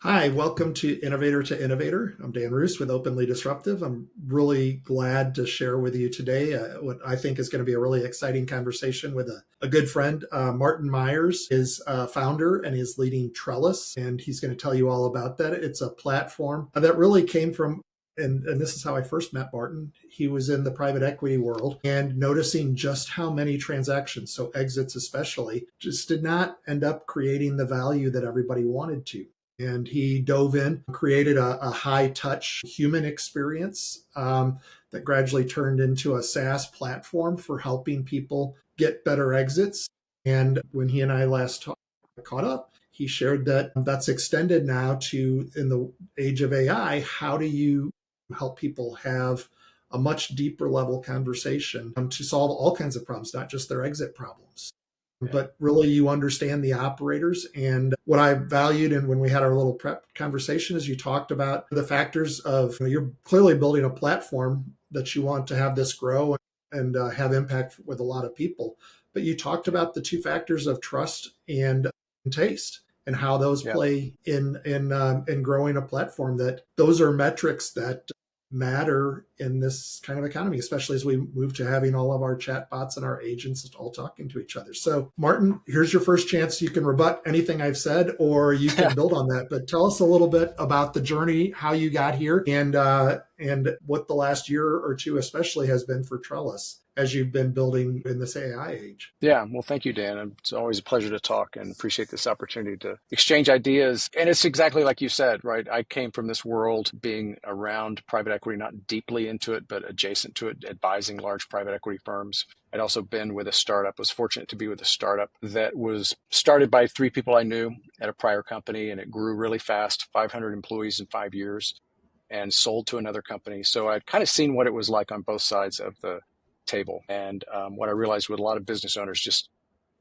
Hi, welcome to Innovator. I'm Dan Roos with Openly Disruptive. I'm really glad to share with you today what I think is going to be a really exciting conversation with a good friend. Martin Myers is a founder and is leading Trelus, and he's going to tell you all about that. It's a platform that really came from and this is how I first met Martin. He was in the private equity world and noticing just how many transactions, so exits especially, just did not end up creating the value that everybody wanted to. And he dove in, created a high touch human experience that gradually turned into a SaaS platform for helping people get better exits. And when he and I caught up, he shared that that's extended now to, in the age of AI, how do you help people have a much deeper level conversation to solve all kinds of problems, not just their exit problems. But really, you understand the operators. And what I valued, and when we had our little prep conversation, is you talked about the factors of you're clearly building a platform that you want to have this grow and have impact with a lot of people. But you talked about the two factors of trust and taste, and how those play in growing a platform. That those are metrics that matter in this kind of economy, especially as we move to having all of our chat bots and our agents all talking to each other. So, Martin, here's your first chance. You can rebut anything I've said, or you can build on that. But tell us a little bit about the journey, how you got here, and what the last year or two especially has been for Trellis as you've been building in this AI age. Yeah, well, thank you, Dan. It's always a pleasure to talk and appreciate this opportunity to exchange ideas. And it's exactly like you said, right? I came from this world being around private equity, not deeply into it, but adjacent to it, advising large private equity firms. I'd also been with a startup, was fortunate to be with a startup that was started by three people I knew at a prior company, and it grew really fast, 500 employees in 5 years, and sold to another company. So I'd kind of seen what it was like on both sides of the table. And what I realized with a lot of business owners just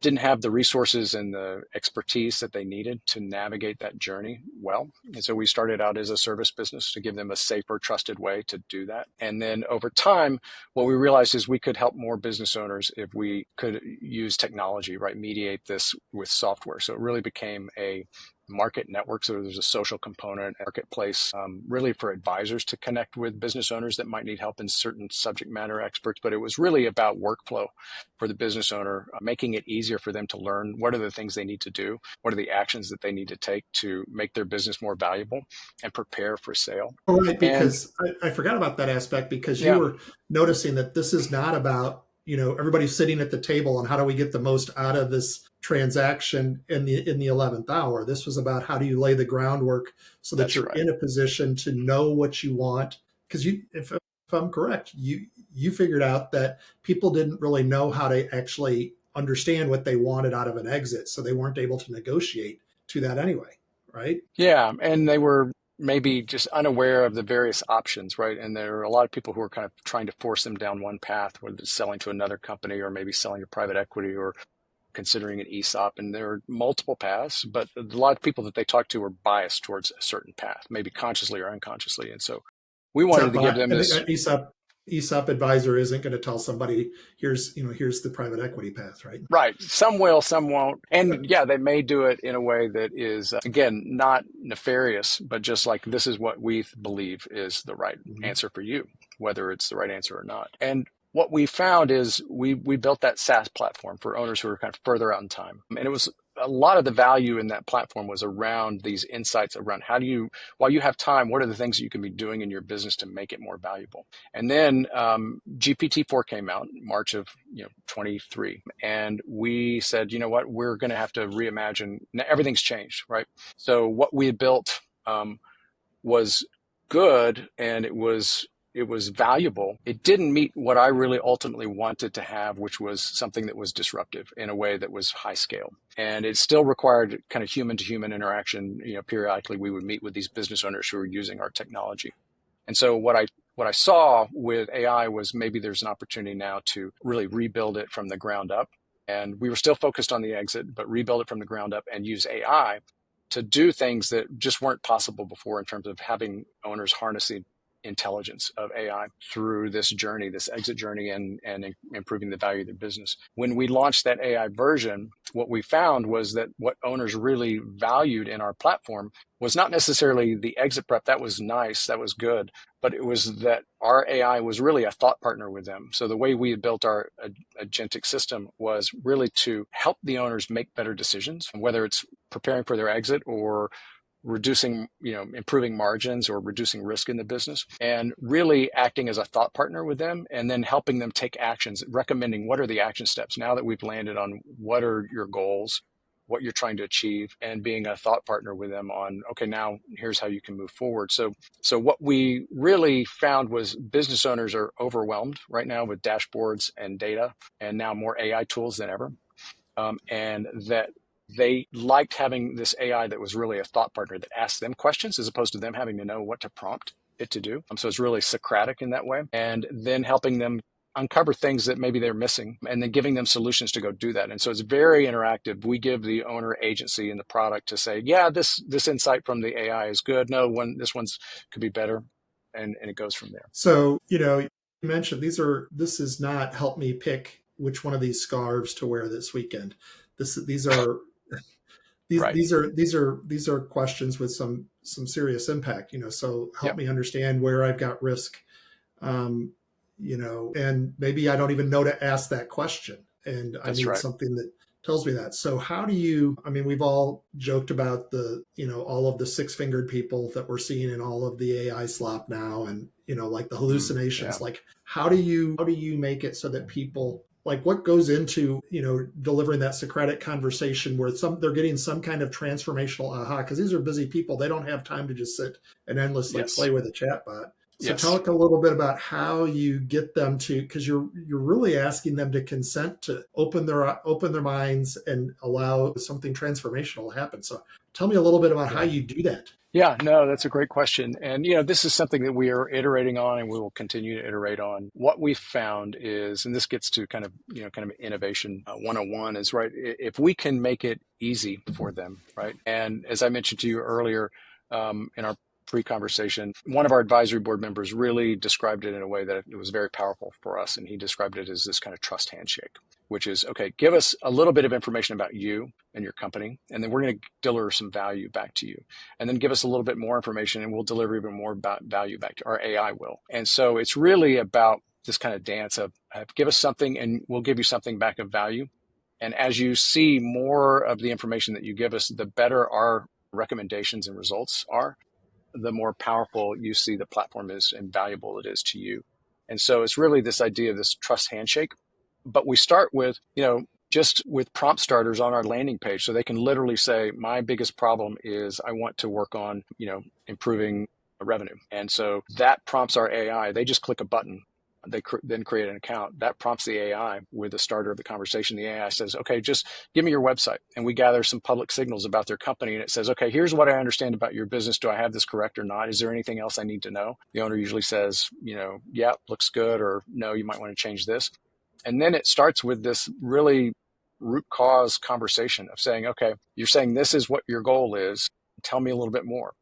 didn't have the resources and the expertise that they needed to navigate that journey well. And so we started out as a service business to give them a safer, trusted way to do that. And then over time, what we realized is we could help more business owners if we could use technology, right? Mediate this with software. So it really became a market network. So there's a social component, marketplace, really for advisors to connect with business owners that might need help in certain subject matter experts. But it was really about workflow for the business owner, making it easier for them to learn what are the things they need to do, what are the actions that they need to take to make their business more valuable and prepare for sale. All right, because I forgot about that aspect, because you were noticing that this is not about, everybody's sitting at the table and how do we get the most out of this transaction in the 11th hour. This was about how do you lay the groundwork so that you're in a position to know what you want. Because if I'm correct, you figured out that people didn't really know how to actually understand what they wanted out of an exit, so they weren't able to negotiate to that anyway, right? Yeah, and they were maybe just unaware of the various options, right? And there are a lot of people who are kind of trying to force them down one path, whether it's selling to another company or maybe selling to private equity or considering an ESOP. And there are multiple paths, but a lot of people that they talk to are biased towards a certain path, maybe consciously or unconsciously. And so we wanted to give them I this. think ESOP advisor isn't going to tell somebody here's the private equity path, right? Right. Some will, some won't. And yeah, they may do it in a way that is, again, not nefarious, but just like this is what we believe is the right answer for you, whether it's the right answer or not. And what we found is we built that SaaS platform for owners who are kind of further out in time. And it was a lot of the value in that platform was around these insights around how do you, while you have time, what are the things that you can be doing in your business to make it more valuable? And then GPT-4 came out in March of 23, and we said, you know what, we're going to have to reimagine. Now, everything's changed, right? So what we had built was good, and it was valuable. It didn't meet what I really ultimately wanted to have, which was something that was disruptive in a way that was high scale. And it still required kind of human to human interaction. Periodically we would meet with these business owners who were using our technology. And so what I saw with AI was maybe there's an opportunity now to really rebuild it from the ground up. And we were still focused on the exit, but rebuild it from the ground up and use AI to do things that just weren't possible before in terms of having owners harnessing intelligence of AI through this journey, this exit journey, and improving the value of their business. When we launched that AI version, what we found was that what owners really valued in our platform was not necessarily the exit prep. That was nice, that was good, but it was that our AI was really a thought partner with them. So the way we had built our agentic system was really to help the owners make better decisions, whether it's preparing for their exit or reducing, improving margins or reducing risk in the business, and really acting as a thought partner with them, and then helping them take actions, recommending what are the action steps now that we've landed on what are your goals, what you're trying to achieve, and being a thought partner with them on, okay, now here's how you can move forward. So what we really found was business owners are overwhelmed right now with dashboards and data, and now more AI tools than ever. And that they liked having this AI that was really a thought partner that asked them questions as opposed to them having to know what to prompt it to do. So it's really Socratic in that way. And then helping them uncover things that maybe they're missing and then giving them solutions to go do that. And so it's very interactive. We give the owner agency in the product to say, yeah, this insight from the AI is good. No, this one's could be better. And it goes from there. So, you mentioned this is not help me pick which one of these scarves to wear this weekend. These are Right. these are questions with some serious impact, so help Yep. me understand where I've got risk, and maybe I don't even know to ask that question, and I That's need right. something that tells me that. So how do you, I mean, we've all joked about all of the six-fingered people that we're seeing in all of the AI slop now, and, like the hallucinations, Yeah. like how do you make it so that people, like what goes into, delivering that Socratic conversation where they're getting some kind of transformational aha, because these are busy people. They don't have time to just sit and endlessly Yes. play with a chatbot. So Yes. talk a little bit about how you get them to, because you're really asking them to consent to open their minds and allow something transformational to happen. So tell me a little bit about how Yeah. you do that. Yeah, no, that's a great question. And, this is something that we are iterating on and we will continue to iterate on. What we've found is, and this gets to kind of innovation 101 is, right, if we can make it easy for them, right? And as I mentioned to you earlier, in our pre-conversation, one of our advisory board members really described it in a way that it was very powerful for us. And he described it as this kind of trust handshake, which is, okay, give us a little bit of information about you and your company, and then we're going to deliver some value back to you, and then give us a little bit more information and we'll deliver even more value back to our AI will. And so it's really about this kind of dance of give us something and we'll give you something back of value. And as you see more of the information that you give us, the better our recommendations and results are, the more powerful you see the platform is and valuable it is to you. And so it's really this idea of this trust handshake. But we start with, just with prompt starters on our landing page. So they can literally say, my biggest problem is I want to work on, improving revenue. And so that prompts our AI. They just click a button. They then create an account. That prompts the AI with the starter of the conversation. The AI says, okay, just give me your website. And we gather some public signals about their company. And it says, okay, here's what I understand about your business. Do I have this correct or not? Is there anything else I need to know? The owner usually says, yeah, looks good, or no, you might want to change this. And then it starts with this really root cause conversation of saying, okay, you're saying this is what your goal is. Tell me a little bit more.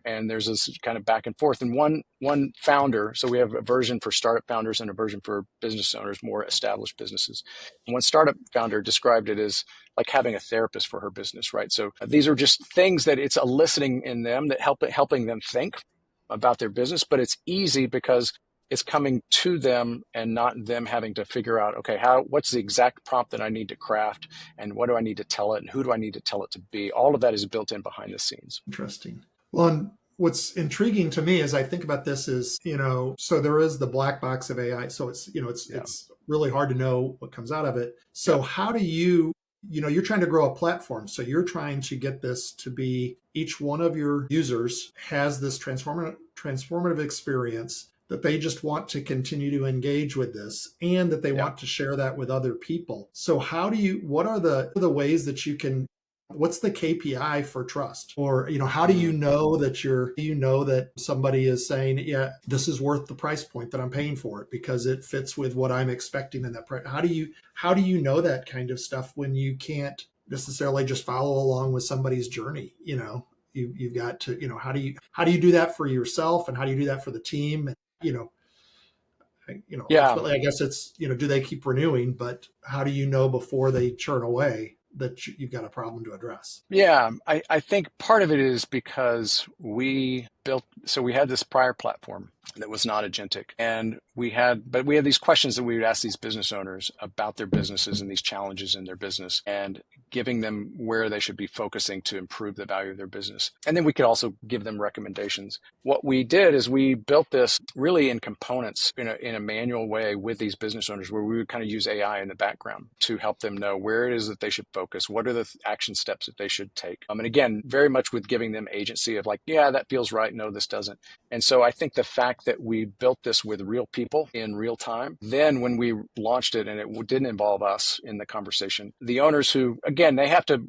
And there's this kind of back and forth. And one founder, so we have a version for startup founders and a version for business owners, more established businesses. And one startup founder described it as like having a therapist for her business, right? So these are just things that it's eliciting in them that helping them think about their business, but it's easy because it's coming to them and not them having to figure out, okay, what's the exact prompt that I need to craft, and what do I need to tell it, and who do I need to tell it to be? All of that is built in behind the scenes. Interesting. Well, and what's intriguing to me as I think about this is, so there is the black box of AI. So it's, Yeah. it's really hard to know what comes out of it. So Yep. how do you, you're trying to grow a platform. So you're trying to get this to be each one of your users has this transformative experience that they just want to continue to engage with this, and that they Yep. want to share that with other people. So what are the ways that you can, what's the KPI for trust? Or, how do you know that somebody is saying, yeah, this is worth the price point that I'm paying for it because it fits with what I'm expecting in that price? How do you know that kind of stuff when you can't necessarily just follow along with somebody's journey? You've got to, how do you do that for yourself, and how do you do that for the team? And, Yeah. ultimately, I guess it's, do they keep renewing? But how do you know before they churn away that you've got a problem to address? Yeah, I think part of it is because we had this prior platform that was not agentic, and but we had these questions that we would ask these business owners about their businesses and these challenges in their business, and giving them where they should be focusing to improve the value of their business. And then we could also give them recommendations. What we did is we built this really in components in a manual way with these business owners, where we would kind of use AI in the background to help them know where it is that they should focus, what are the action steps that they should take. And again, very much with giving them agency of like, yeah, that feels right. No, this doesn't. And so I think the fact that we built this with real people in real time, then when we launched it and it didn't involve us in the conversation, the owners who, again, they have to,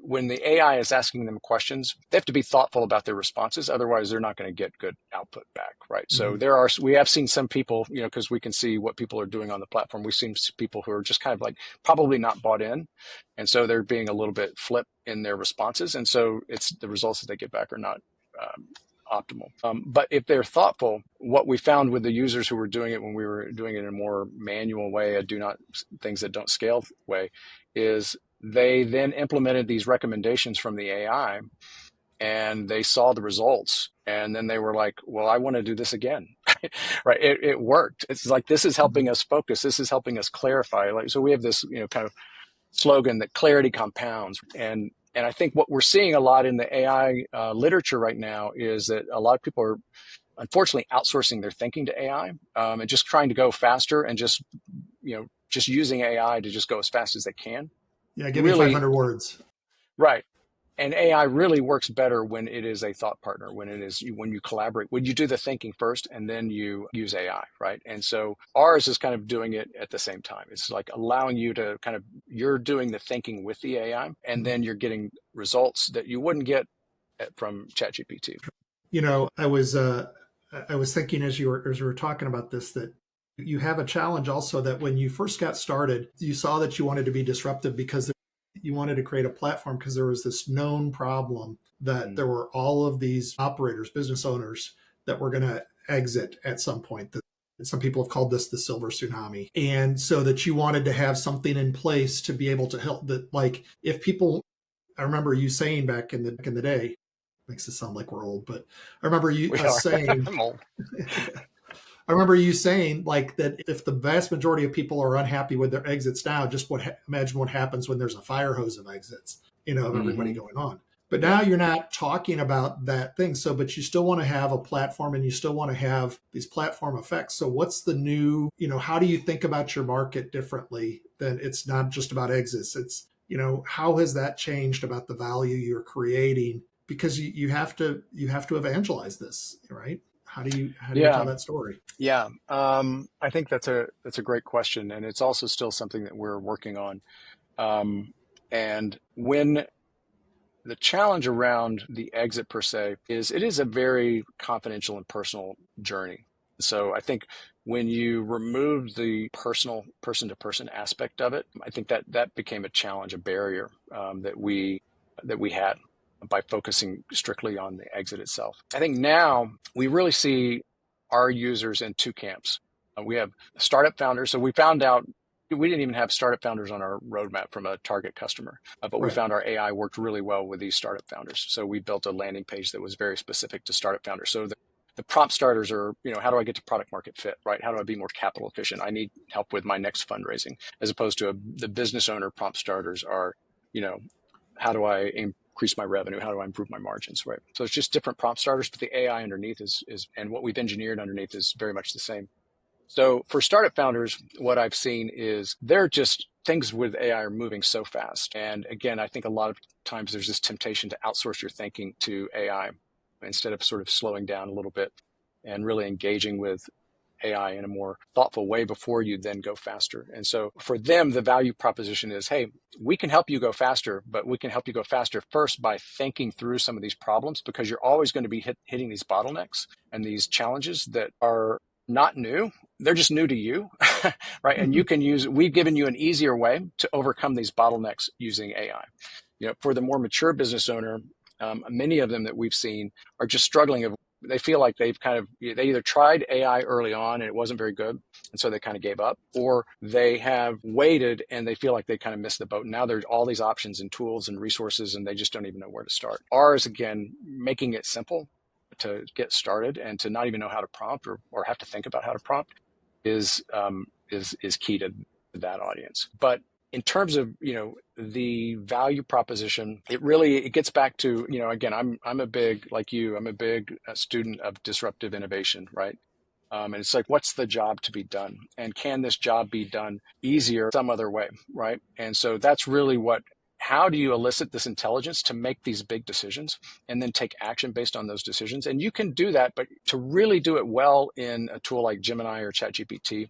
when the AI is asking them questions, they have to be thoughtful about their responses. Otherwise, they're not going to get good output back, right? Mm-hmm. So we have seen some people, because we can see what people are doing on the platform. We've seen people who are just kind of like probably not bought in. And so they're being a little bit flip in their responses. And so it's the results that they get back are not optimal. But if they're thoughtful, what we found with the users who were doing it when we were doing it in a more manual way, a things that don't scale way, is they then implemented these recommendations from the AI, and they saw the results. And then they were like, well, I want to do this again. Right. It worked. It's like, this is helping us focus. This is helping us clarify. Like, so we have this, kind of slogan that clarity compounds. And I think what we're seeing a lot in the AI literature right now is that a lot of people are unfortunately outsourcing their thinking to AI, and just trying to go faster, and just using AI to just go as fast as they can. Yeah, give me Really, 500 words. right. And AI really works better when it is a thought partner, when you collaborate, when you do the thinking first and then you use AI, right? And so ours is kind of doing it at the same time. It's like allowing you to you're doing the thinking with the AI, and then you're getting results that you wouldn't get from ChatGPT. I was thinking as you were talking about this, that you have a challenge also, that when you first got started, you saw that you wanted to be disruptive because you wanted to create a platform because there was this known problem that there were all of these operators, business owners, that were going to exit at some point. Some people have called this the silver tsunami. And so that you wanted to have something in place to be able to help that. Like, if people, I remember you saying back in the day, makes it sound like we're old, but I remember you We are. saying, I'm old. I remember you saying like that if the vast majority of people are unhappy with their exits now, just imagine what happens when there's a fire hose of exits, of everybody going on. But now you're not talking about that thing. So, but you still want to have a platform, and you still want to have these platform effects. So what's the new, how do you think about your market differently? Than it's not just about exits. It's, how has that changed about the value you're creating? Because you have to evangelize this, right? How do you tell Yeah. that story? Yeah. I think that's a great question. And it's also still something that we're working on. And when the challenge around the exit per se is it is a very confidential and personal journey. So I think when you remove the personal person to person aspect of it, I think that became a challenge, a barrier that we had by focusing strictly on the exit itself. I think now we really see our users in two camps. We have startup founders. So we found out we didn't even have startup founders on our roadmap from a target customer, but we Right. found our AI worked really well with these startup founders. So we built a landing page that was very specific to startup founders. So the prompt starters are, how do I get to product market fit, right? How do I be more capital efficient? I need help with my next fundraising, as opposed to the business owner prompt starters are, how do I increase my revenue? How do I improve my margins, right? So it's just different prompt starters, but the AI underneath is and what we've engineered underneath is very much the same. So for startup founders, what I've seen is they're just things with AI are moving so fast. And again, I think a lot of times there's this temptation to outsource your thinking to AI instead of sort of slowing down a little bit and really engaging with AI in a more thoughtful way before you then go faster. And so for them, the value proposition is, hey, we can help you go faster, but we can help you go faster first by thinking through some of these problems, because you're always going to be hitting these bottlenecks and these challenges that are not new. They're just new to you, right? And we've given you an easier way to overcome these bottlenecks using AI. For the more mature business owner, many of them that we've seen are just struggling. They feel like they either tried AI early on and it wasn't very good, and so they kind of gave up, or they have waited and they feel like they kind of missed the boat. Now there's all these options and tools and resources, and they just don't even know where to start. Ours, again, making it simple to get started and to not even know how to prompt or have to think about how to prompt is key to that audience. But in terms of the value proposition, it gets back to again, I'm a big, like you, I'm a big student of disruptive innovation, right? And it's like, what's the job to be done, and can this job be done easier some other way, right? And so that's really how do you elicit this intelligence to make these big decisions and then take action based on those decisions? And you can do that, but to really do it well in a tool like Gemini or ChatGPT,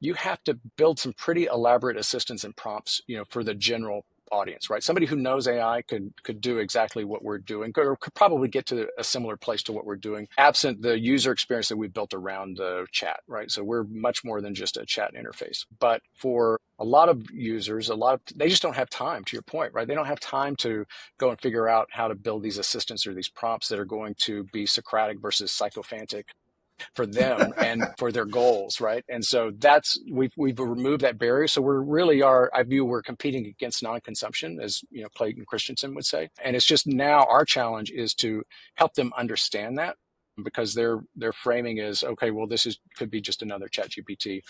you have to build some pretty elaborate assistants and prompts, for the general audience, right? Somebody who knows AI could do exactly what we're doing, or could probably get to a similar place to what we're doing, absent the user experience that we built around the chat, right? So we're much more than just a chat interface. But for a lot of users, they just don't have time, to your point, right? They don't have time to go and figure out how to build these assistants or these prompts that are going to be Socratic versus psychophantic for them and for their goals, right? And so we've removed that barrier. So we're competing against non-consumption, as Clayton Christensen would say. And it's just now our challenge is to help them understand that, because their framing is, okay, well, could be just another ChatGPT.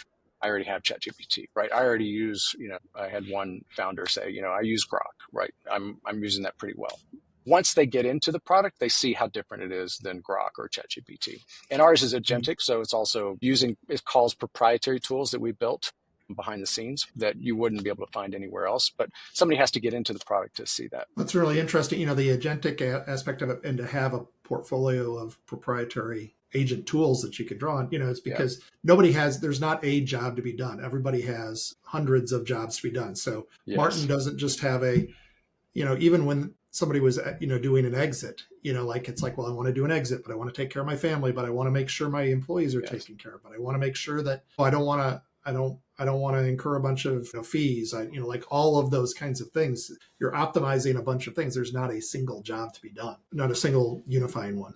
I already have ChatGPT, right? I already use, I had one founder say, I use Grok, right? I'm using that pretty well. Once they get into the product, they see how different it is than Grok or ChatGPT. And ours is agentic, so it's also it calls proprietary tools that we built behind the scenes that you wouldn't be able to find anywhere else. But somebody has to get into the product to see that. That's really interesting, the agentic aspect of it, and to have a portfolio of proprietary agent tools that you can draw on, it's because there's not a job to be done. Everybody has hundreds of jobs to be done. So Yes. Martin doesn't just have even when somebody was, doing an exit, it's like, well, I want to do an exit, but I want to take care of my family, but I want to make sure my employees are taken care of, but I want to make sure that I don't want to incur a bunch of fees. Like all of those kinds of things. You're optimizing a bunch of things. There's not a single job to be done, not a single unifying one.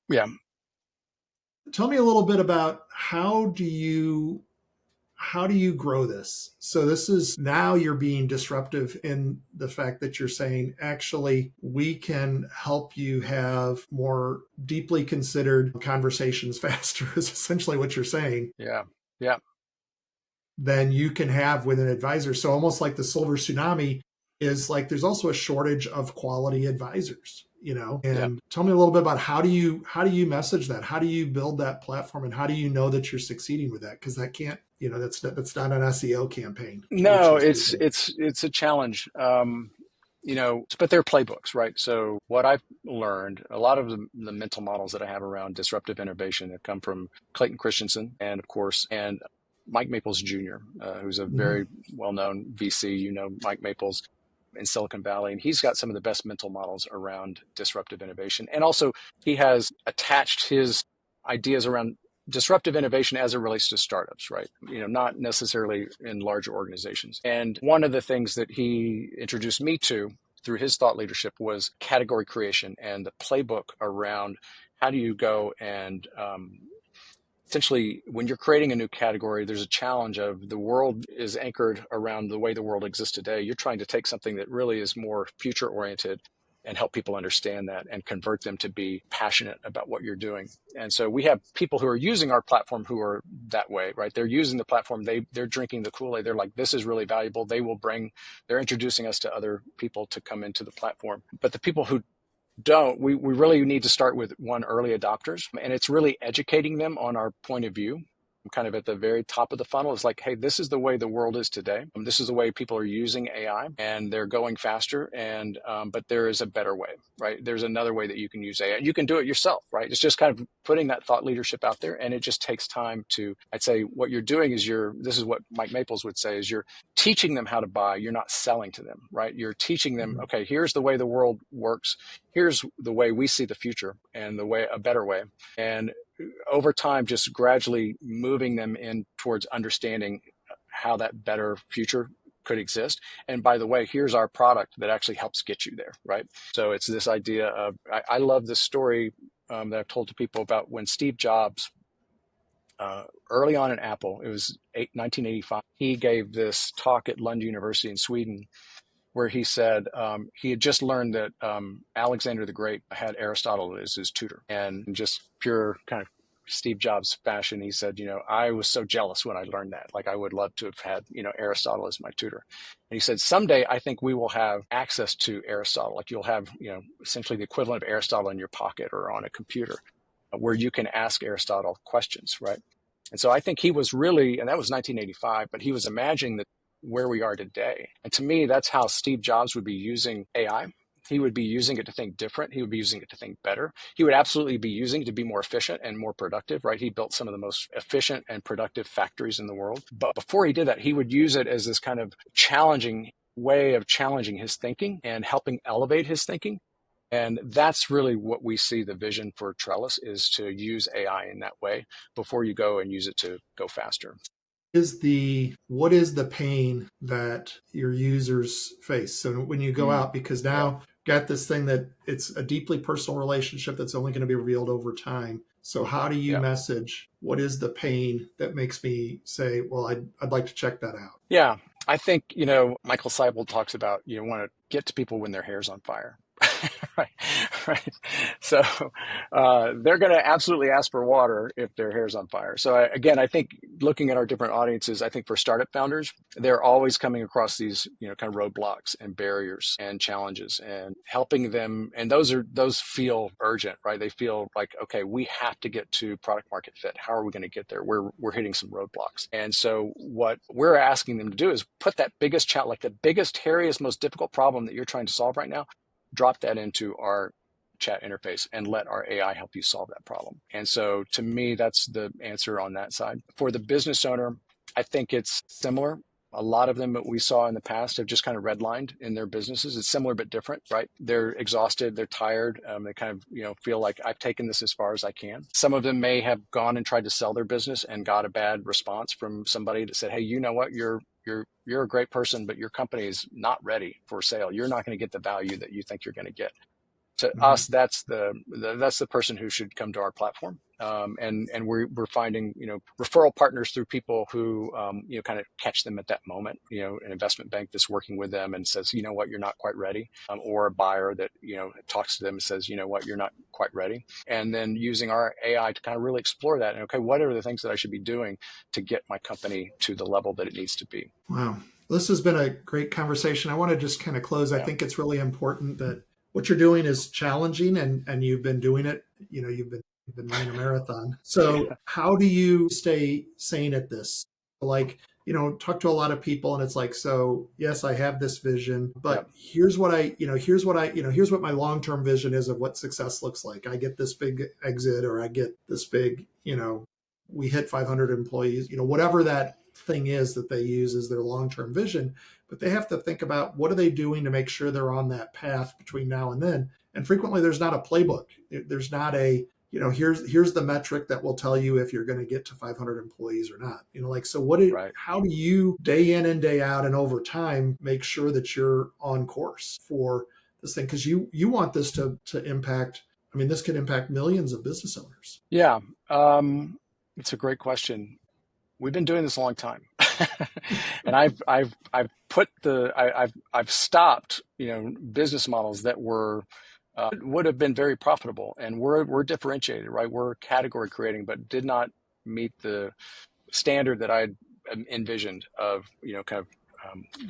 Yeah. Tell me a little bit about how do you grow this? So this is now you're being disruptive in the fact that you're saying, actually, we can help you have more deeply considered conversations faster, is essentially what you're saying. Yeah. Yeah. Than you can have with an advisor. So almost like the silver tsunami is like, there's also a shortage of quality advisors, and tell me a little bit about how do you message that? How do you build that platform, and how do you know that you're succeeding with that? Because that can't, that's not an SEO campaign. No, it's a challenge. But they're playbooks, right? So what I've learned, a lot of the mental models that I have around disruptive innovation have come from Clayton Christensen, and of course, and Mike Maples Jr., who's a very well-known VC. Mike Maples in Silicon Valley, and he's got some of the best mental models around disruptive innovation. And also he has attached his ideas around disruptive innovation as it relates to startups, right? Not necessarily in larger organizations. And one of the things that he introduced me to through his thought leadership was category creation and the playbook around how do you go and essentially, when you're creating a new category, there's a challenge of the world is anchored around the way the world exists today. You're trying to take something that really is more future oriented and help people understand that and convert them to be passionate about what you're doing. And so we have people who are using our platform who are that way, right? They're using the platform. They're drinking the Kool-Aid. They're like, this is really valuable. They're introducing us to other people to come into the platform. But the people who don't, we really need to start with early adopters, and it's really educating them on our point of view. Kind of at the very top of the funnel is like, hey, this is the way the world is today. This is the way people are using AI, and they're going faster. And but there is a better way, right? There's another way that you can use AI. You can do it yourself, right? It's just kind of putting that thought leadership out there, and it just takes time to. I'd say what you're doing is this is what Mike Maples would say is you're teaching them how to buy. You're not selling to them, right? You're teaching them, okay, here's the way the world works. Here's the way we see the future, and a better way. And over time, just gradually moving them in towards understanding how that better future could exist. And by the way, here's our product that actually helps get you there, right? So it's this idea of, I love this story that I've told to people about when Steve Jobs, early on in Apple, it was 1985, he gave this talk at Lund University in Sweden where he said he had just learned that Alexander the Great had Aristotle as his tutor. And just pure kind of Steve Jobs fashion, he said, I was so jealous when I learned that. Like, I would love to have had, Aristotle as my tutor. And he said, someday I think we will have access to Aristotle. Like, you'll have, essentially the equivalent of Aristotle in your pocket or on a computer where you can ask Aristotle questions, right? And so I think he was really, and that was 1985, but he was imagining that where we are today. And to me, that's how Steve Jobs would be using AI. He would be using it to think different. He would be using it to think better. He would absolutely be using it to be more efficient and more productive, right? He built some of the most efficient and productive factories in the world. But before he did that, he would use it as this kind of challenging way of challenging his thinking and helping elevate his thinking. And that's really what we see the vision for Trelus is to use AI in that way before you go and use it to go faster. What is the pain that your users face? So when you go out, because now got this thing that it's a deeply personal relationship that's only going to be revealed over time. So how do you message what is the pain that makes me say, well, I'd like to check that out? Yeah, I think, Michael Seibel talks about you want to get to people when their hair's on fire. Right, right. So they're going to absolutely ask for water if their hair's on fire. So again, I think looking at our different audiences, I think for startup founders, they're always coming across these, kind of roadblocks and barriers and challenges and helping them. And those feel urgent, right? They feel like, okay, we have to get to product market fit. How are we going to get there? We're hitting some roadblocks. And so what we're asking them to do is put that biggest challenge, like the biggest, hairiest, most difficult problem that you're trying to solve right now, drop that into our chat interface and let our AI help you solve that problem. And so to me, that's the answer on that side. For the business owner, I think it's similar. A lot of them that we saw in the past have just kind of redlined in their businesses. It's similar but different, right? They're exhausted, they're tired. They kind of, feel like I've taken this as far as I can. Some of them may have gone and tried to sell their business and got a bad response from somebody that said, hey, you know what? You're a great person, but your company is not ready for sale. You're not going to get the value that you think you're going to get. To us, that's the person who should come to our platform. And we're finding, referral partners through people who, kind of catch them at that moment, an investment bank that's working with them and says, you know what, you're not quite ready. Or a buyer that, talks to them and says, you know what, you're not quite ready. And then using our AI to kind of really explore that. And okay, what are the things that I should be doing to get my company to the level that it needs to be? Wow. This has been a great conversation. I want to just kind of close. I think it's really important that what you're doing is challenging and you've been doing it, you've been running a marathon. So how do you stay sane at this? Like, talk to a lot of people and it's like, so yes, I have this vision, but here's what here's what my long-term vision is of what success looks like. I get this big exit or I get this big, we hit 500 employees, whatever that thing is that they use as their long-term vision, but they have to think about what are they doing to make sure they're on that path between now and then. And frequently there's not a playbook. There's not a, here's the metric that will tell you if you're going to get to 500 employees or not. So how do you day in and day out and over time make sure that you're on course for this thing? Because you want this to impact, this could impact millions of business owners. Yeah. It's a great question. We've been doing this a long time, and I've stopped, business models that would have been very profitable, and we're differentiated, right? We're category creating, but did not meet the standard that I'd envisioned of,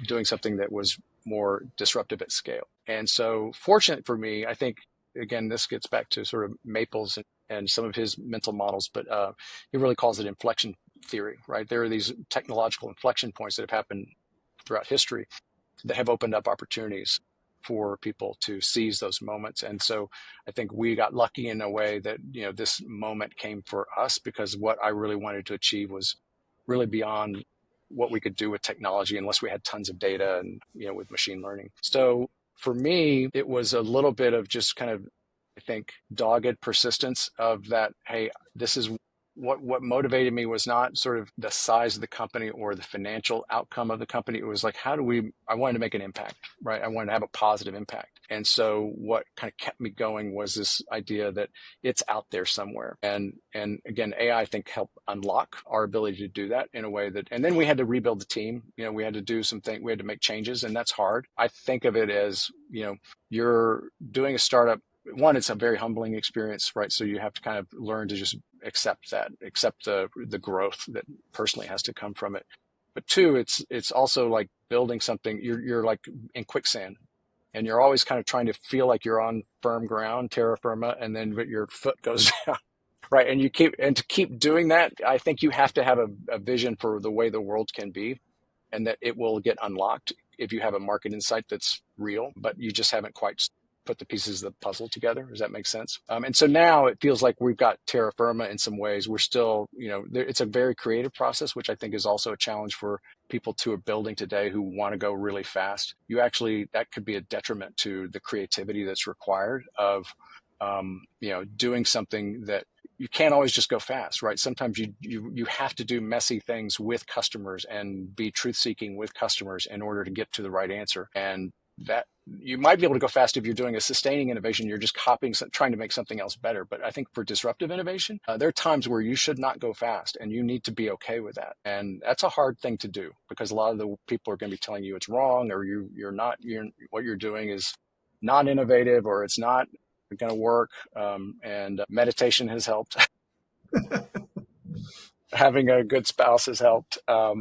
doing something that was more disruptive at scale. And so, fortunate for me, I think again, this gets back to sort of Maples and some of his mental models, but he really calls it inflection theory, right? There are these technological inflection points that have happened throughout history that have opened up opportunities for people to seize those moments. And so I think we got lucky in a way that, this moment came for us because what I really wanted to achieve was really beyond what we could do with technology unless we had tons of data and, with machine learning. So for me, it was a little bit of just kind of, I think, dogged persistence of that, hey, this is what motivated me was not sort of the size of the company or the financial outcome of the company. It was like, I wanted to make an impact, right? I wanted to have a positive impact. And so what kind of kept me going was this idea that it's out there somewhere. And again, AI, I think, helped unlock our ability to do that in a way that, and then we had to rebuild the team. We had to do some things, we had to make changes, and that's hard. I think of it as, you're doing a startup. One, it's a very humbling experience, right? So you have to kind of learn to just accept the growth that personally has to come from it. But two, it's also like building something. You're like in quicksand, and you're always kind of trying to feel like you're on firm ground, terra firma, and then your foot goes down, right? And to keep doing that, I think you have to have a vision for the way the world can be, and that it will get unlocked if you have a market insight that's real, but you just haven't quite put the pieces of the puzzle together. Does that make sense? And so now it feels like we've got terra firma in some ways. We're still, it's a very creative process, which I think is also a challenge for people who are building today who want to go really fast. That could be a detriment to the creativity that's required of, doing something that you can't always just go fast, right? Sometimes you have to do messy things with customers and be truth seeking with customers in order to get to the right answer. And that you might be able to go fast if you're doing a sustaining innovation. You're just copying, trying to make something else better. But I think for disruptive innovation, there are times where you should not go fast, and you need to be okay with that. And that's a hard thing to do, because a lot of the people are going to be telling you it's wrong, or what you're doing is not innovative, or it's not going to work. And meditation has helped. Having a good spouse has helped. A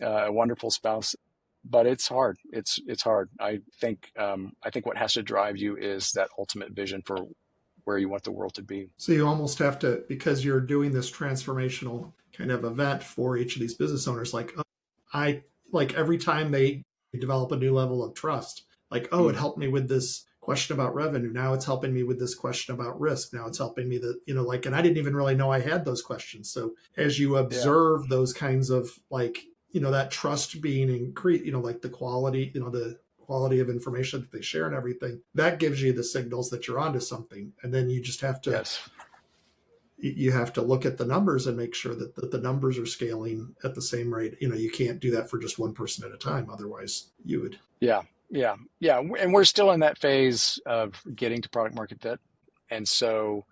wonderful spouse. But it's hard. It's hard. I think what has to drive you is that ultimate vision for where you want the world to be. So you almost have to, because you're doing this transformational kind of event for each of these business owners, like, I like every time they develop a new level of trust, like, oh, it helped me with this question about revenue. Now it's helping me with this question about risk. Now it's helping me that, and I didn't even really know I had those questions. So as you Yeah. observe those kinds of like, that trust being increased, like the quality, the quality of information that they share and everything, that gives you the signals that you're onto something. And then you just have to, Yes. look at the numbers and make sure that the numbers are scaling at the same rate. You can't do that for just one person at a time. Otherwise you would. Yeah. Yeah. Yeah. And we're still in that phase of getting to product market fit. And so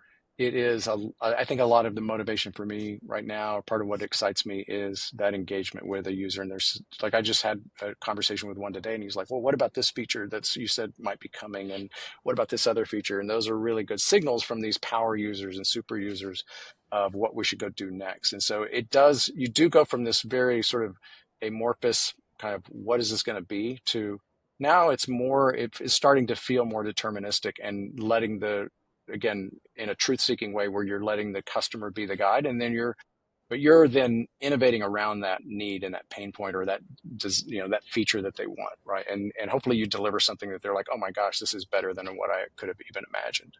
I think a lot of the motivation for me right now, part of what excites me, is that engagement with a user. And there's like, I just had a conversation with one today, and he's like, well, what about this feature that's you said might be coming? And what about this other feature? And those are really good signals from these power users and super users of what we should go do next. And so you do go from this very sort of amorphous kind of, what is this going to be, to now it's starting to feel more deterministic, and letting again, in a truth-seeking way, where you're letting the customer be the guide, and then you're then innovating around that need and that pain point, or that feature that they want, right? And hopefully you deliver something that they're like, oh my gosh, this is better than what I could have even imagined.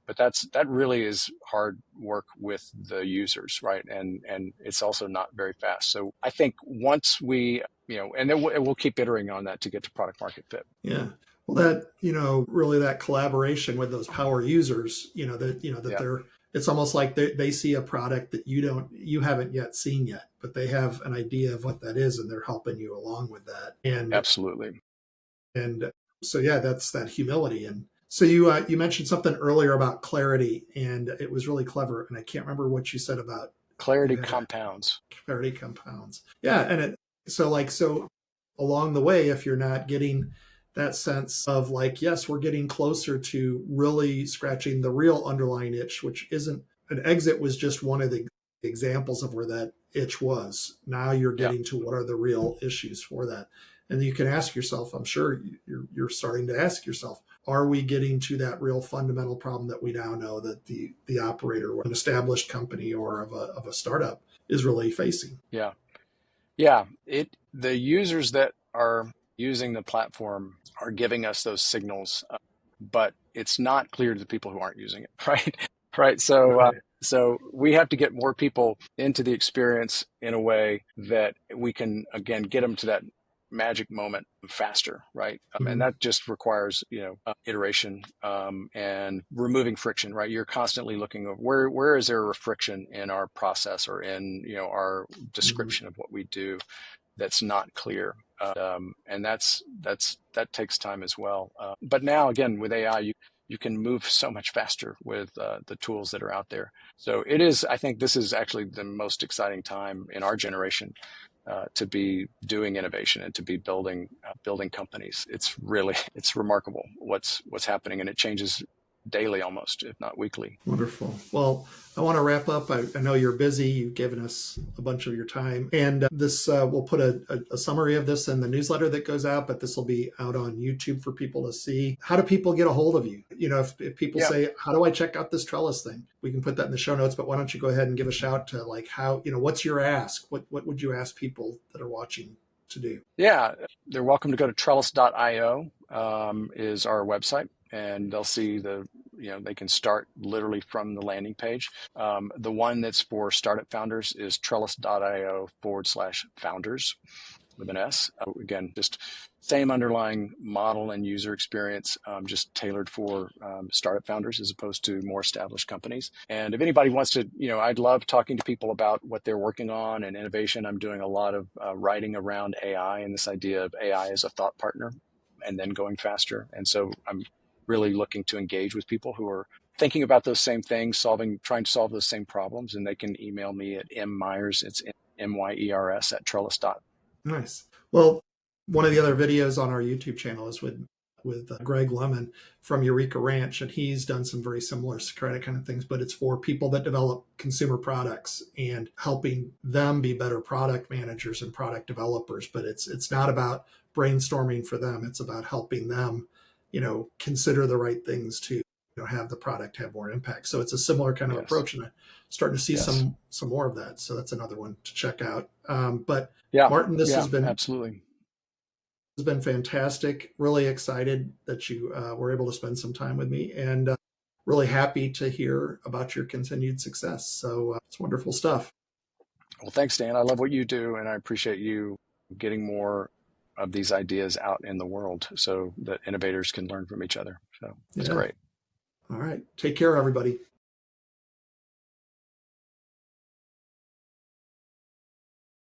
But that really is hard work with the users, right? And it's also not very fast. So I think once we, and then we'll keep iterating on that to get to product market fit. Yeah. Well, that, really that collaboration with those power users, that Yeah, they're, it's almost like they see a product that you haven't yet seen yet, but they have an idea of what that is, and they're helping you along with that. absolutely. And so, yeah, that's that humility. And so you mentioned something earlier about clarity, and it was really clever. And I can't remember what you said about Clarity compounds. clarity compounds. Yeah. So along the way, if you're not getting that sense of like, yes, we're getting closer to really scratching the real underlying itch, which isn't an exit, was just one of the examples of where that itch was. Now you're Yeah. getting to what are the real issues for that. And you can ask yourself, I'm sure you're starting to ask yourself, are we getting to that real fundamental problem that we now know that the operator, an established company or of a startup, is really facing? Yeah. Yeah. The users that are using the platform are giving us those signals, but it's not clear to the people who aren't using it, right? Right. Right. So we have to get more people into the experience in a way that we can, again, get them to that magic moment faster, right? And Mhm. that just requires, iteration, and removing friction, right? You're constantly looking at where is there a friction in our process or in, our Mhm. description of what we do that's not clear. And that takes time as well. But now again, with AI, you can move so much faster with the tools that are out there. So it is, I think this is actually the most exciting time in our generation to be doing innovation and to be building companies. It's remarkable what's happening, and it changes daily almost, if not weekly. Wonderful. Well, I want to wrap up. I know you're busy. You've given us a bunch of your time. And this, we'll put a summary of this in the newsletter that goes out, but this will be out on YouTube for people to see. How do people get a hold of you? If people Yeah. say, how do I check out this Trellis thing? We can put that in the show notes, but why don't you go ahead and give a shout to like how, what's your ask? What would you ask people that are watching to do? Yeah, they're welcome to go to trellis.io, is our website, and they'll see they can start literally from the landing page. The one that's for startup founders is trellis.io/founders with an S. Again, just same underlying model and user experience, just tailored for startup founders as opposed to more established companies. And if anybody wants to, I'd love talking to people about what they're working on and innovation. I'm doing a lot of writing around AI and this idea of AI as a thought partner and then going faster. And so I'm really looking to engage with people who are thinking about those same things, trying to solve those same problems. And they can email me at mmyers, it's MYERS at trellis.io. Nice. Well, one of the other videos on our YouTube channel is with Greg Lemon from Eureka Ranch, and he's done some very similar Socratic kind of things, but it's for people that develop consumer products and helping them be better product managers and product developers. But it's not about brainstorming for them; it's about helping them, consider the right things to have the product have more impact. So it's a similar kind of Yes. approach, and I'm starting to see Yes. some more of that. So that's another one to check out. But Yeah. Martin, this Yeah. Absolutely. has been fantastic. Really excited that you were able to spend some time with me, and really happy to hear about your continued success. So it's wonderful stuff. Well, thanks, Dan. I love what you do, and I appreciate you getting more of these ideas out in the world so that innovators can learn from each other. So that's Yeah. great. All right. Take care, everybody.